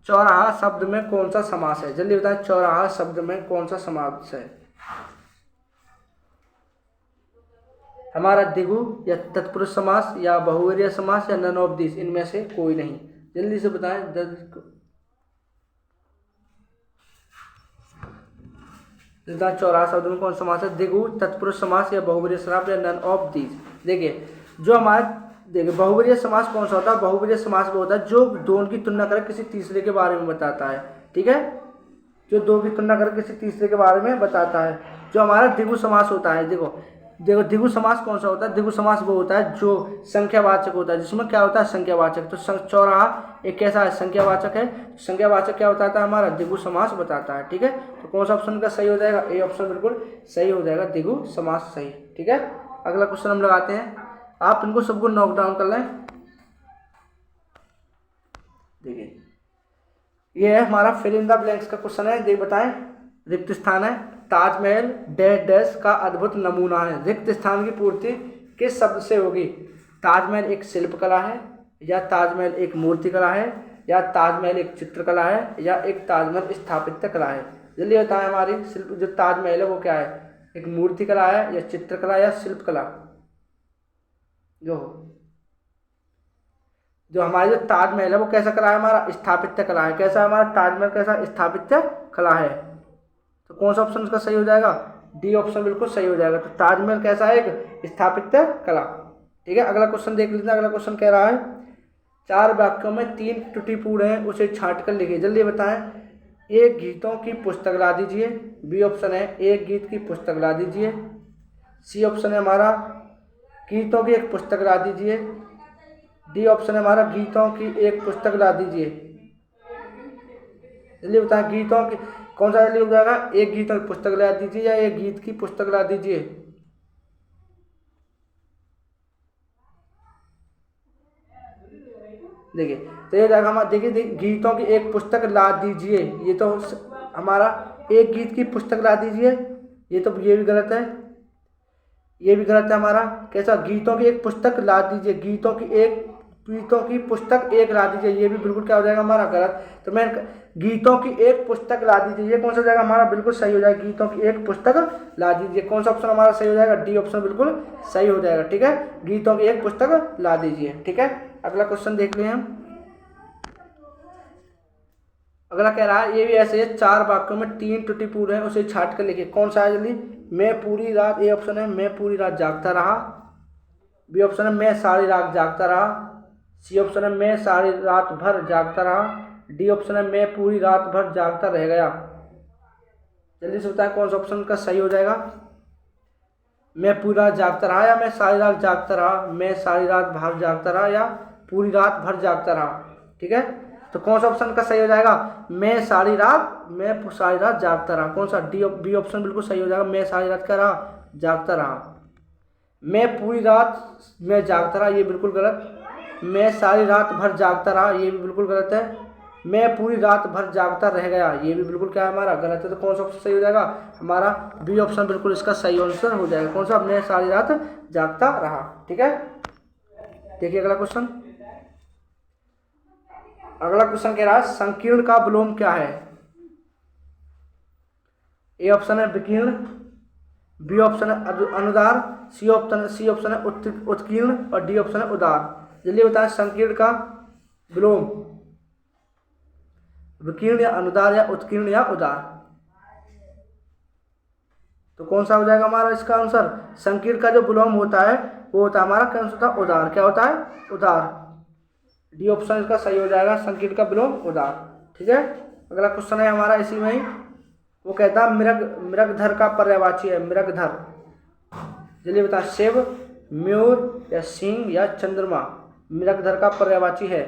चौराहा शब्द में कौन सा समास है? जल्दी बताएं, चौराहा शब्द में कौन सा समास है? हमारा दिगु या तत्पुरुष समास या बहुवचन समास या नन ऑफ दिस, इनमें से कोई नहीं। जल्दी से बताएं। चौराहा शब्द में कौन समास है? द्विगु, तत्पुरुष समास या बहुवचन समास या नन ऑफ दीज। देखिए जो हमारे देखिए बहुवचन समास कौन सा होता है? बहुवचन समास वो होता है जो दोनों की तुलना कर किसी तीसरे के बारे में बताता है। ठीक है, जो दो की तुलना कर किसी तीसरे के बारे में बताता है। जो हमारा द्विगु समास होता है, देखो देखो द्विगु समास कौन सा होता है? द्विगु समास वो होता है जो संख्यावाचक होता है, जिसमें क्या होता है? संख्यावाचक। तो चौराहा एक कैसा है? संख्यावाचक है। संख्यावाचक क्या बताता है? हमारा द्विगु समास बताता है। ठीक है, तो कौन सा ऑप्शन का सही हो जाएगा? ए ऑप्शन बिल्कुल सही हो जाएगा, द्विगु समास सही। ठीक है, अगला क्वेश्चन हम लगाते हैं, आप इनको सबको नोट डाउन कर लें। देखिए ये है हमारा फिल इन द ब्लैंक्स का क्वेश्चन है। देख बताएं, रिक्त स्थान है, ताजमहल डैश डैश का अद्भुत नमूना है। रिक्त स्थान की पूर्ति किस शब्द से होगी? ताजमहल एक शिल्पकला है, या ताजमहल एक मूर्तिकला है, या ताजमहल एक चित्रकला है, या एक ताजमहल स्थापत्य कला है। जल्दी बताएं, हमारी शिल्प जो ताजमहल है वो क्या है? एक मूर्तिकला है, या चित्रकला, या शिल्पकला? जो हमारी जो ताजमहल है वो कैसा कला है? हमारा स्थापत्य कला है। कैसा है हमारा ताजमहल? कैसा? स्थापत्य कला है। तो कौन सा ऑप्शन इसका सही हो जाएगा? डी ऑप्शन बिल्कुल सही हो जाएगा। तो ताजमहल कैसा है? एक स्थापत्य कला। ठीक है, अगला क्वेश्चन देख लीजिए। अगला क्वेश्चन कह रहा है, 4 वाक्यों में 3 त्रुटि पूर्ण है, उसे छांट कर लिखिए। जल्दी बताएं, एक गीतों की पुस्तक ला दीजिए। बी ऑप्शन है एक गीत की पुस्तक ला दीजिए। सी ऑप्शन है हमारा गीतों की एक पुस्तक ला दीजिए। डी ऑप्शन है हमारा गीतों की एक पुस्तक ला दीजिए। जल्दी बताएं, गीतों की कौन सा जल्दी हो जाएगा? एक गीतों की पुस्तक ला दीजिए, या एक गीत की पुस्तक ला दीजिए। देखिए तो ये जाएगा हमारा, देखिए गीतों की एक पुस्तक ला दीजिए, ये तो हमारा एक गीत की पुस्तक ला दीजिए, ये तो ये भी गलत है, ये भी गलत है हमारा। कैसा? गीतों की एक पुस्तक ला दीजिए, गीतों की पुस्तक एक ला दीजिए, ये भी बिल्कुल क्या हो जाएगा हमारा? गलत। तो मैं गीतों की एक पुस्तक ला दीजिए, ये कौन सा जाएगा हमारा? बिल्कुल सही हो जाएगा, गीतों की एक पुस्तक ला दीजिए। कौन सा ऑप्शन हमारा सही हो जाएगा? डी ऑप्शन बिल्कुल सही हो जाएगा। ठीक है, गीतों की एक पुस्तक ला दीजिए। ठीक है, अगला क्वेश्चन देख लिए हम। अगला कह रहा है, ये भी ऐसे है, 4 वाक्यों में 3 त्रुटि पूर्ण है, उसे छांट कर लिखिए। कौन सा है? जल्दी। मैं पूरी रात, ए ऑप्शन है मैं पूरी रात जागता रहा। बी ऑप्शन है मैं सारी रात जागता रहा। सी ऑप्शन है मैं सारी रात भर जागता रहा। डी ऑप्शन है मैं पूरी रात भर जागता रह गया। जल्दी से बताएं कौन सा ऑप्शन का सही हो जाएगा? मैं पूरी रात जागता रहा, या मैं सारी रात जागता रहा, मैं सारी रात भर जागता रहा, या पूरी रात भर जागता रहा। ठीक है, तो कौन सा ऑप्शन का सही हो जाएगा? मैं सारी रात जागता रहा। कौन सा? डी बी ऑप्शन बिल्कुल सही हो जाएगा, मैं सारी रात क्या रहा? जागता रहा। मैं पूरी रात में जागता रहा, ये बिल्कुल गलत। मैं सारी रात भर जागता रहा, ये भी बिल्कुल गलत है। मैं पूरी रात भर जागता रह गया, ये भी बिल्कुल क्या है हमारा? गलत है। तो कौन सा ऑप्शन सही हो जाएगा? हमारा बी ऑप्शन बिल्कुल इसका सही आंसर हो जाएगा। कौन सा? मैं सारी रात जागता रहा। ठीक है, देखिए अगला क्वेश्चन। अगला क्वेश्चन कह रहा है, संकीर्ण का विलोम क्या है? ए ऑप्शन है विकीर्ण, बी ऑप्शन है अनुदार, सी ऑप्शन है उत्कीर्ण, और डी ऑप्शन है उदार। जल्दी बताएं, संकीर्ण का विलोम विकीर्ण या अनुदार, या उत्कीर्ण या उदार? तो कौन सा हो जाएगा हमारा इसका आंसर? संकीर्ण का जो विलोम होता है वो होता है हमारा कौन सा होता है? उदार। क्या होता है? उदार। डी ऑप्शन इसका सही हो जाएगा, संकीर्ण का विलोम उदार। ठीक है, अगला क्वेश्चन है हमारा इसी में ही। वो कहता है मृगधर का पर्यायवाची है। मृगधर, जल्दी बता, शिव, मयूर, या सिंह, या चंद्रमा? मृगधर का पर्यायवाची है।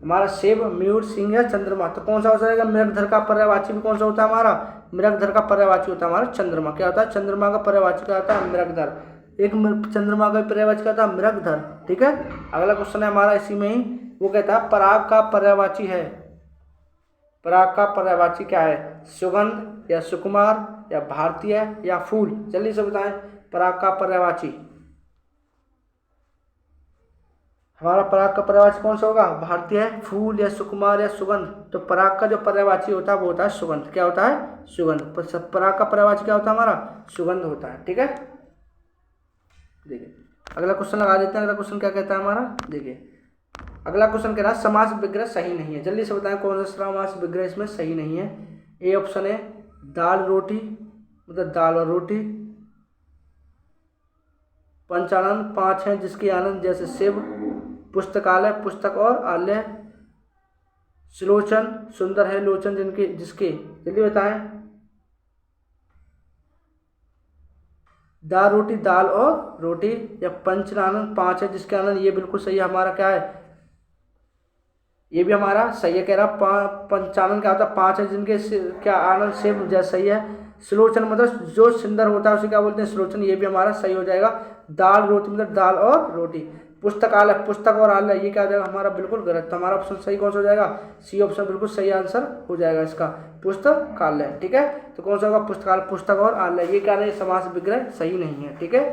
हमारा शिव, मयूर, सिंह, या चंद्रमा? तो कौन सा हो जाएगा? मृगधर का पर्यायवाची भी कौन सा होता है हमारा? मृगधर का पर्यायवाची होता है हमारा चंद्रमा। क्या होता है? चंद्रमा का पर्यायवाची क्या होता है? मृगधर। एक चंद्रमा का पर्यायवाची क्या होता है? मृगधर। ठीक है, अगला क्वेश्चन है हमारा इसी में ही। वो कहता है पराग का पर्यायवाची है। पराग का पर्यायवाची क्या है? सुगंध, या सुकुमार, या भारतीय, या फूल? जल्दी से बताएं, पराग का पर्यायवाची हमारा पराग का पर्यायवाची कौन सा होगा? भारतीय, फूल, या सुकुमार, या सुगंध? तो पराग का जो पर्यायवाची होता है वो होता है सुगंध। क्या होता है? सुगंध। पराग का पर्यायवाची क्या होता है हमारा? सुगंध होता है। ठीक है, देखिए अगला क्वेश्चन लगा देते हैं। अगला क्वेश्चन क्या कहता है हमारा, देखिए अगला क्वेश्चन कह रहा है समास विग्रह सही नहीं है। जल्दी से बताएं कौन सा समास विग्रह इसमें सही नहीं है। ए ऑप्शन है दाल रोटी, मतलब दाल और रोटी। पंचानन 5 हैं जिसके आनंद जैसे शिव। पुस्तकालय पुस्तक और आलय। सुलोचन सुंदर है लोचन जिनके जिसके। जल्दी बताएं। दाल रोटी दाल और रोटी, या पंचानन 5 है जिसके आनंद, ये बिल्कुल सही है हमारा क्या है, ये भी हमारा सही है। कह रहा पंचानन क्या होता है, 5 है जिनके क्या आनंद शिव जैसा सही है। सुलोचन मतलब जो सुंदर होता है उसे क्या बोलते हैं, सुलोचन, ये भी हमारा सही हो जाएगा। दाल रोटी मतलब दाल और रोटी। पुस्तकालय पुस्तक और आलय, ये क्या हो जाएगा हमारा बिल्कुल गलत। तो हमारा ऑप्शन सही कौन सा हो जाएगा, सी ऑप्शन बिल्कुल सही आंसर हो जाएगा इसका, पुस्तकालय। ठीक है, तो कौन सा होगा पुस्तकालय, पुस्तक और आलय। ये क्या नहीं, समास विग्रह सही नहीं है। ठीक है,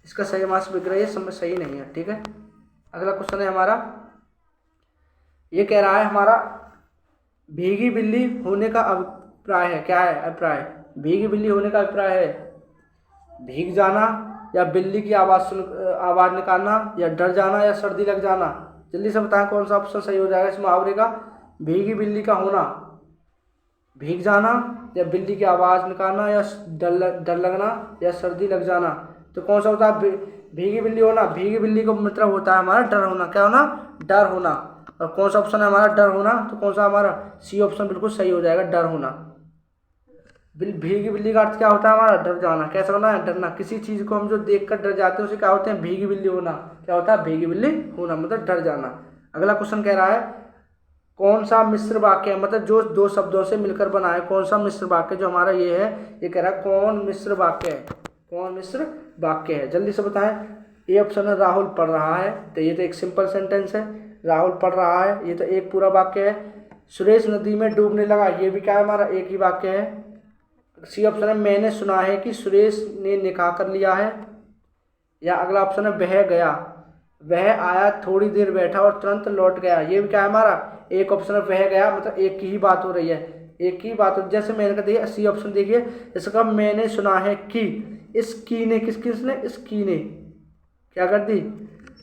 इसका सही समास विग्रह ये सही नहीं है। ठीक है, अगला क्वेश्चन है हमारा, ये कह रहा है हमारा भीगी बिल्ली होने का अभिप्राय है। क्या है अभिप्राय, भीगी बिल्ली होने का अभिप्राय है भीग जाना, या बिल्ली की आवाज़ निकालना, या डर जाना, या सर्दी लग जाना। जल्दी से बताएं कौन सा ऑप्शन सही हो जाएगा इस मुहावरे का। भीगी बिल्ली का होना, भीग जाना, या बिल्ली की आवाज़ निकालना, या डर लगना, या सर्दी लग जाना। तो कौन सा होता है भीगी बिल्ली होना। भीगी बिल्ली का मतलब होता है हमारा डर होना। क्या होना, डर होना। और कौन सा ऑप्शन है हमारा, डर होना। तो कौन सा हमारा सी ऑप्शन बिल्कुल सही हो जाएगा, डर होना। भीगी बिल्ली का अर्थ क्या होता है हमारा, डर जाना। कैसा होना है, डरना। किसी चीज़ को हम जो देखकर डर जाते हैं उसे क्या होते हैं, भीगी बिल्ली होना। क्या होता है, भीगी बिल्ली होना मतलब डर जाना। अगला क्वेश्चन कह रहा है कौन सा मिश्र वाक्य है, मतलब जो दो शब्दों से मिलकर बना है, कौन सा मिश्र वाक्य जो हमारा ये है, ये कह रहा है कौन मिश्र वाक्य है, कौन मिश्र वाक्य है। जल्दी से बताएं। ए ऑप्शन है राहुल पढ़ रहा है, तो ये तो एक सिंपल सेंटेंस है, राहुल पढ़ रहा है, ये तो एक पूरा वाक्य है। सुरेश नदी में डूबने लगा, ये भी क्या है हमारा एक ही वाक्य है। सी ऑप्शन है मैंने सुना है कि सुरेश ने निकाह कर लिया है। या अगला ऑप्शन है वह गया, वह आया थोड़ी देर बैठा और तुरंत लौट गया, ये भी क्या है हमारा एक ऑप्शन है। वह गया मतलब एक की ही बात हो रही है, एक ही बात हो। जैसे मैंने कहा देखिए सी ऑप्शन देखिए, इसका मैंने सुना है कि, इस की ने किसने, इस की ने क्या कर दी,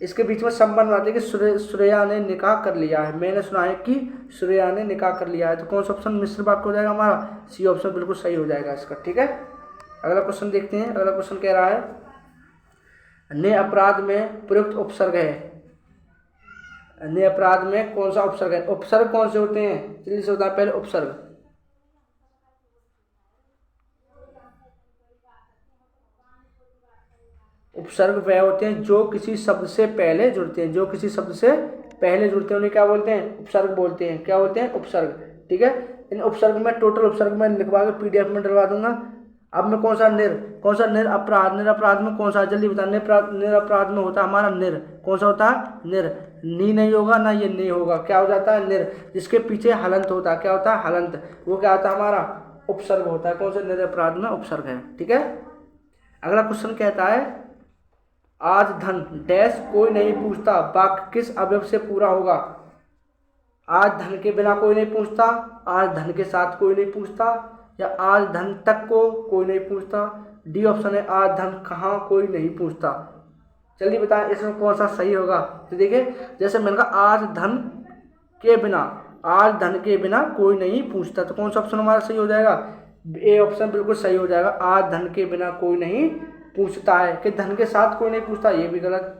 इसके बीच में संबंध बनाते हैं कि सुरैया ने निकाह कर लिया है। मैंने सुना है कि सुरैया ने निकाह कर लिया है। तो कौन सा ऑप्शन मिश्र वाक्य हो जाएगा हमारा, सी ऑप्शन बिल्कुल सही हो जाएगा इसका। ठीक है, अगला क्वेश्चन देखते हैं। अगला क्वेश्चन कह रहा है ने अपराध में प्रयुक्त उपसर्ग है। ने अपराध में कौन सा उपसर्ग है, उपसर्ग कौन से होते हैं, जल्दी से बताएं। पहले उपसर्ग, उपसर्ग वह होते हैं जो किसी शब्द से पहले जुड़ते हैं, जो किसी शब्द से पहले जुड़ते हैं उन्हें क्या बोलते हैं, उपसर्ग बोलते हैं। क्या बोलते हैं, उपसर्ग। ठीक है, इन उपसर्ग में टोटल उपसर्ग में लिखवा के पीडीएफ में डलवा दूंगा। अब मैं कौन सा निरअपराध, निरअपराध में कौन सा, जल्दी बता। निरअपराध में होता है हमारा निर, कौन सा होता है, निर। नी नहीं होगा ना ये नहीं होगा, क्या हो जाता है निर, जिसके पीछे हलंत होता है। क्या होता है, हलंत, वो क्या होता है हमारा उपसर्ग होता है। कौन सा, निरअपराध में उपसर्ग है। ठीक है, अगला क्वेश्चन कहता है आज धन डैश कोई नहीं पूछता, वाक्य किस अवयव से पूरा होगा। आज धन के बिना कोई नहीं पूछता, आज धन के साथ कोई नहीं पूछता, या आज धन तक को कोई नहीं पूछता। डी ऑप्शन है आज धन कहाँ कोई नहीं पूछता। जल्दी बताएं इसमें कौन सा सही होगा। तो देखिए जैसे मैंने कहा आज धन के बिना, आज धन के बिना कोई नहीं पूछता, तो कौन सा ऑप्शन हमारा सही हो जाएगा, ए ऑप्शन बिल्कुल सही हो जाएगा। आज धन के बिना कोई नहीं पूछता है, कि धन के साथ कोई नहीं पूछता, ये भी गलत।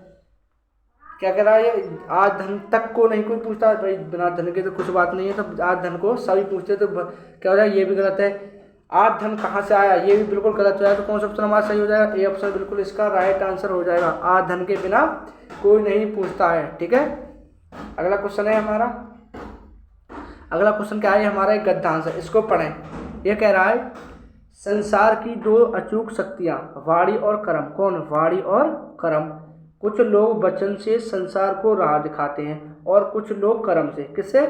क्या कह रहा है ये, आज धन तक को नहीं कोई पूछता, भाई बिना धन के तो कुछ बात नहीं है, तो आज धन को सभी पूछते, तो क्या हो जाएगा, ये भी गलत है। आज धन कहाँ से आया, ये भी बिल्कुल गलत हो जाएगा। तो कौन सा ऑप्शन हमारा सही हो जाएगा, ए ऑप्शन बिल्कुल इसका राइट आंसर हो जाएगा। आज धन के बिना कोई नहीं पूछता है। ठीक है, अगला क्वेश्चन है हमारा, अगला क्वेश्चन क्या है हमारा, एक गद्यांश है, इसको पढ़ें। ये कह रहा है संसार की दो अचूक शक्तियाँ वाणी और कर्म। कौन, वाणी और कर्म। कुछ लोग वचन से संसार को राह दिखाते हैं और कुछ लोग कर्म से। किससे,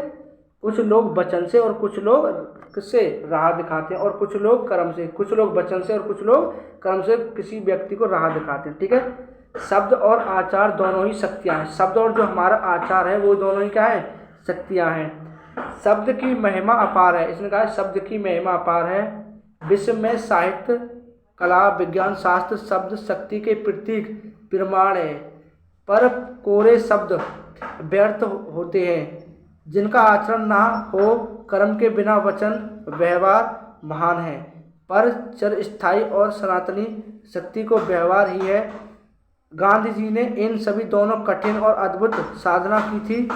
कुछ लोग वचन से और कुछ लोग किससे, राह दिखाते हैं, और कुछ लोग कर्म से। कुछ लोग वचन से और कुछ लोग कर्म से किसी व्यक्ति को राह दिखाते हैं। ठीक है, शब्द और आचार दोनों ही शक्तियाँ हैं। शब्द और जो हमारा आचार है वो दोनों ही क्या है, शक्तियाँ हैं। शब्द की महिमा अपार है, इसने कहा शब्द की महिमा अपार है। विश्व में साहित्य, कला, विज्ञान, शास्त्र शब्द शक्ति के प्रतीक प्रमाण है, पर कोरे शब्द व्यर्थ होते हैं। जिनका आचरण ना हो, कर्म के बिना वचन व्यवहार महान है, पर चिरस्थायी और सनातनी शक्ति को व्यवहार ही है। गांधी जी ने इन सभी दोनों कठिन और अद्भुत साधना की थी।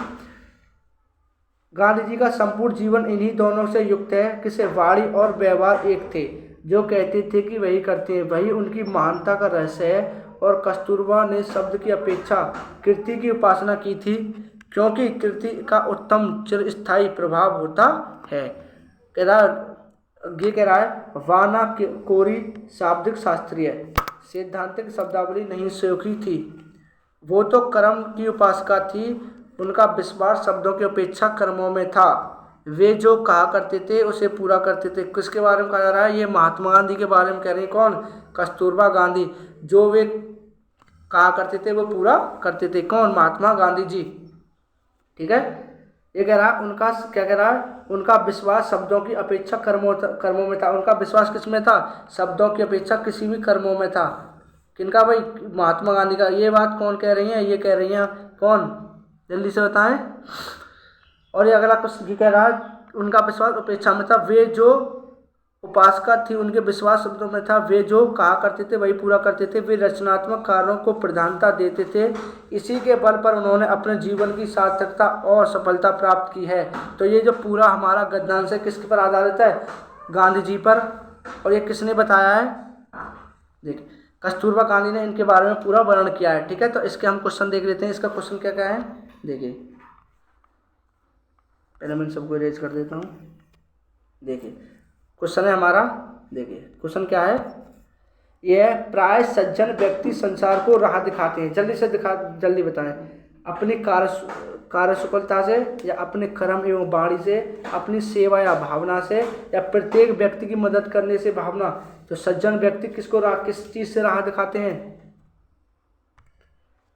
गांधी जी का संपूर्ण जीवन इन्हीं दोनों से युक्त है। किसे वाणी और व्यवहार एक थे, जो कहते थे कि वही करते हैं, वही उनकी महानता का रहस्य है। और कस्तूरबा ने शब्द की अपेक्षा कीर्ति की उपासना की थी, क्योंकि कीर्ति का उत्तम चिरस्थायी प्रभाव होता है। ये कह रहा है वाना कोरी शाब्दिक शास्त्रीय सैद्धांतिक शब्दावली नहीं सीखी थी। वो तो कर्म की उपासका थी, उनका विश्वास शब्दों की अपेक्षा कर्मों में था। वे जो कहा करते थे उसे पूरा करते थे। किसके बारे में कहा जा रहा है? ये महात्मा गांधी के बारे में कह रहे हैं। कौन? कस्तूरबा गांधी। जो वे कहा करते थे वो पूरा करते थे। कौन? महात्मा गांधी जी। ठीक है, ये कह रहा है उनका क्या कह रहा है? उनका विश्वास शब्दों की अपेक्षा कर्मों में था। उनका विश्वास किस में था? शब्दों की अपेक्षा किसी भी कर्मों में था। किनका भाई? महात्मा गांधी का। ये बात कौन कह रही है? ये कह रही हैं कौन? जल्दी से बताएं। और ये अगला क्वेश्चन ये कह रहा है उनका विश्वास अपेक्षा में था। वे जो उपासका थी उनके विश्वास शब्दों में था। वे जो कहा करते थे वही पूरा करते थे। वे रचनात्मक कार्यों को प्रधानता देते थे। इसी के बल पर उन्होंने अपने जीवन की सार्थकता और सफलता प्राप्त की है। तो ये जो पूरा हमारा गद्यांश है किसके पर आधारित है? गांधी जी पर। और ये किसने बताया है? देखिए, कस्तूरबा गांधी ने इनके बारे में पूरा वर्णन किया है। ठीक है, तो इसके हम क्वेश्चन देख लेते हैं। इसका क्वेश्चन क्या क्या है देखिए, पहले मैं सबको इरेज कर देता हूँ। देखिए क्वेश्चन है हमारा, देखिए क्वेश्चन क्या है? यह प्राय सज्जन व्यक्ति संसार को राह दिखाते हैं। जल्दी बताएं। अपनी कार्यकुशलता से या अपने कर्म एवं वाणी से, अपनी सेवा या भावना से, या प्रत्येक व्यक्ति की मदद करने से भावना। तो सज्जन व्यक्ति किस चीज से राह दिखाते हैं?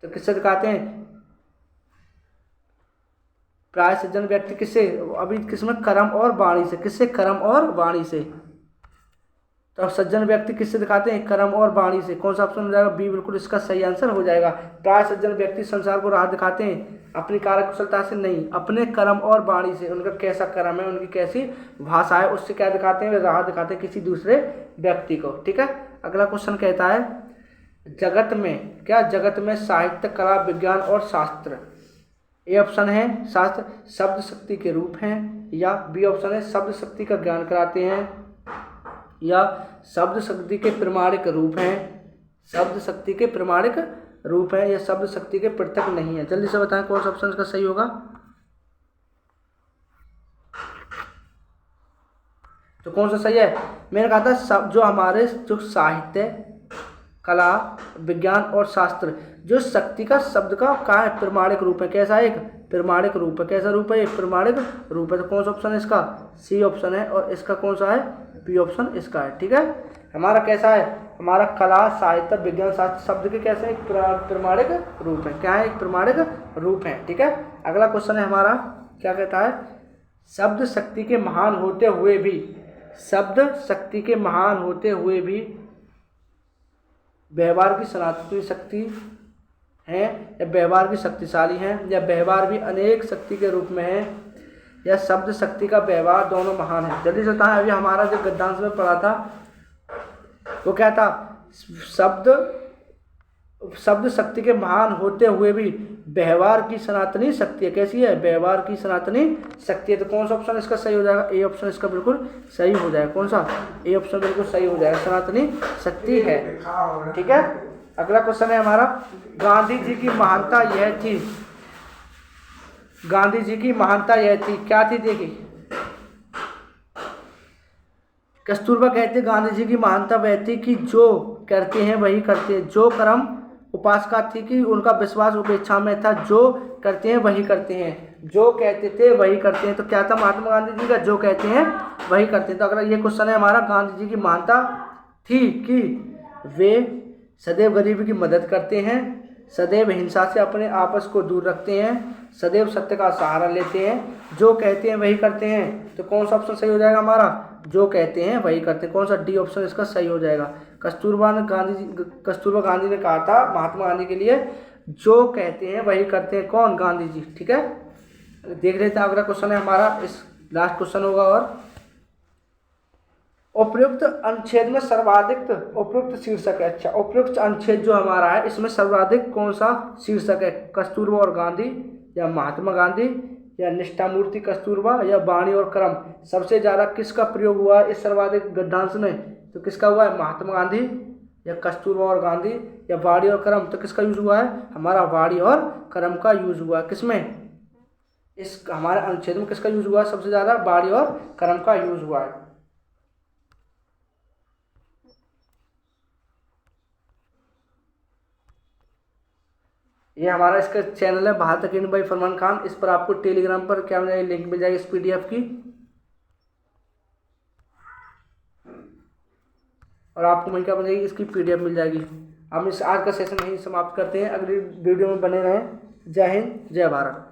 तो किससे दिखाते हैं? प्राय सज्जन व्यक्ति किससे? अभी किसमें? कर्म और वाणी से। किससे? कर्म और वाणी से। तो अब सज्जन व्यक्ति किससे दिखाते हैं? कर्म और वाणी से। कौन सा ऑप्शन हो जाएगा? बी बिल्कुल इसका सही आंसर हो जाएगा। प्राय सज्जन व्यक्ति संसार को राह दिखाते हैं अपनी कार्यकुशलता से नहीं, अपने कर्म और वाणी से। उनका कैसा कर्म है, उनकी कैसी भाषा है, उससे क्या दिखाते हैं? वे राह दिखाते हैं किसी दूसरे व्यक्ति को। ठीक है, अगला क्वेश्चन कहता है जगत में क्या? जगत में साहित्य, कला, विज्ञान और शास्त्र। ए ऑप्शन है शास्त्र शब्द शक्ति के रूप हैं, या बी ऑप्शन है शब्द शक्ति का ज्ञान कराते हैं, या शब्द शक्ति के प्रमाणिक रूप हैं। शब्द शक्ति के प्रमाणिक रूप है, या शब्द शक्ति के पृथक नहीं है। जल्दी से बताएं कौन सा ऑप्शन का सही होगा। तो कौन सा सही है? मैंने कहा था सब जो हमारे जो साहित्य, कला, विज्ञान और शास्त्र, जो शक्ति का शब्द का क्या है? प्रमाणिक रूप है। कैसा? एक प्रमाणिक रूप है। कैसा रूप है? एक प्रमाणिक रूप है। तो कौन सा ऑप्शन है इसका? सी ऑप्शन है। और इसका कौन सा है? बी ऑप्शन इसका है। ठीक है, हमारा कैसा है? हमारा कला, साहित्य, विज्ञान, शास्त्र शब्द के कैसे एक प्रमाणिक रूप है। क्या है? एक प्रमाणिक रूप है। ठीक है, अगला क्वेश्चन है हमारा, क्या कहता है? शब्द शक्ति के महान होते हुए भी, शब्द शक्ति के महान होते हुए भी व्यवहार की सनातनी शक्ति है, या व्यवहार की शक्तिशाली है, या व्यवहार भी अनेक शक्ति के रूप में है, या शब्द शक्ति का व्यवहार दोनों महान है। जल्दी से बताएं। अभी हमारा जो गद्यांश में पढ़ा था वो क्या था? शब्द शक्ति के महान होते हुए भी व्यवहार की सनातनी शक्ति है। कैसी है? व्यवहार की सनातनी शक्ति है। तो कौन सा ऑप्शन इसका सही हो जाएगा? ए ऑप्शन इसका बिल्कुल सही हो जाएगा। कौन सा? ए ऑप्शन बिल्कुल सही हो जाएगा, सनातनी शक्ति है। ठीक है, अगला क्वेश्चन है हमारा, गांधी जी की महानता यह थी। गांधी जी की महानता यह थी, क्या थी? देखिए कस्तूरबा कहते गांधी जी की महानता वह थी कि जो करते हैं वही करते हैं। जो कर्म उपासका थी कि उनका विश्वास उपेक्षा में था। जो करते हैं वही करते हैं, जो कहते थे वही करते हैं। तो क्या था महात्मा गांधी जी का? जो कहते हैं वही करते हैं। तो अगला ये क्वेश्चन है हमारा, गांधी जी की महानता थी कि वे सदैव गरीबी की मदद करते हैं, सदैव हिंसा से अपने आपस को दूर रखते हैं, सदैव सत्य का सहारा लेते हैं, जो कहते हैं वही करते हैं। तो कौन सा ऑप्शन सही हो जाएगा हमारा, जो कहते हैं वही करते हैं। कौन सा डी ऑप्शन इसका सही हो जाएगा। कस्तूरबा गांधी ने कहा था महात्मा गांधी के लिए, जो कहते हैं वही करते हैं। कौन, गांधी जी। ठीक है, देख लेते हैं अगला क्वेश्चन है हमारा, इस लास्ट क्वेश्चन होगा। और उपयुक्त अनुच्छेद में सर्वाधिक उपयुक्त शीर्षक है। अच्छा, उपयुक्त अनुच्छेद जो हमारा है इसमें सर्वाधिक कौन सा शीर्षक है, कस्तूरबा और गांधी, या महात्मा गांधी, या निष्ठामूर्ति कस्तूरबा, या वाणी और क्रम। सबसे ज़्यादा किसका प्रयोग हुआ है इस सर्वाधिक गद्यांश में, तो किसका हुआ है, महात्मा गांधी, या कस्तूरबा और गांधी, या वाणी और क्रम। तो किसका यूज हुआ है, हमारा वाणी और क्रम का यूज हुआ है। किसमें, इस हमारे अनुच्छेद में किसका यूज हुआ है सबसे ज़्यादा, वाणी और क्रम का यूज हुआ है। ये हमारा इसका चैनल है भारत अकेडमी बाई फरमान खान। इस पर आपको टेलीग्राम पर क्या मिल जाएगी, लिंक मिल जाएगी इस पीडीएफ की, और आपको मिल क्या मिल जाएगी, इसकी पीडीएफ मिल जाएगी। हम इस आज का सेशन यहीं समाप्त करते हैं, अगली वीडियो में बने रहें। जय हिंद, जय भारत।